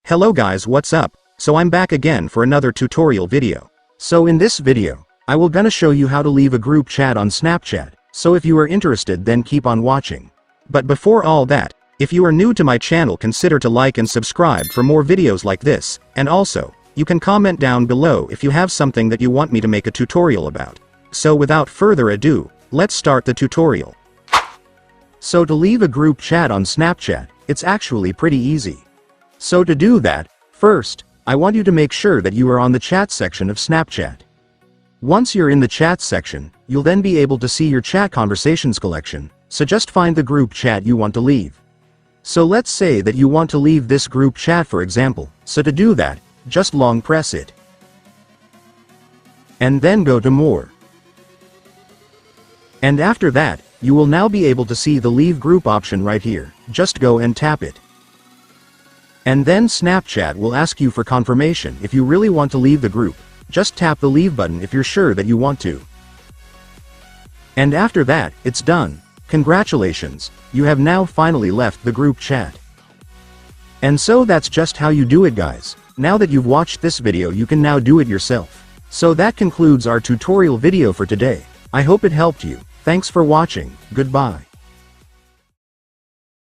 Hello guys, what's up? So I'm back again for another tutorial video. So in this video, I will gonna show you how to leave a group chat on Snapchat, so if you are interested then keep on watching. But before all that, if you are new to my channel consider to like and subscribe for more videos like this, and also, you can comment down below if you have something that you want me to make a tutorial about. So without further ado, let's start the tutorial. So to leave a group chat on Snapchat, it's actually pretty easy. So to do that, first, I want you to make sure that you are on the chat section of Snapchat. Once you're in the chat section, you'll then be able to see your chat conversations collection, so just find the group chat you want to leave. So let's say that you want to leave this group chat for example, so to do that, just long press it. And then go to More. And after that, you will now be able to see the Leave Group option right here, just go and tap it. And then Snapchat will ask you for confirmation if you really want to leave the group, just tap the leave button if you're sure that you want to. And after that, it's done. Congratulations, you have now finally left the group chat. And so that's just how you do it guys. Now that you've watched this video you can now do it yourself. So that concludes our tutorial video for today. I hope it helped you. Thanks for watching, goodbye.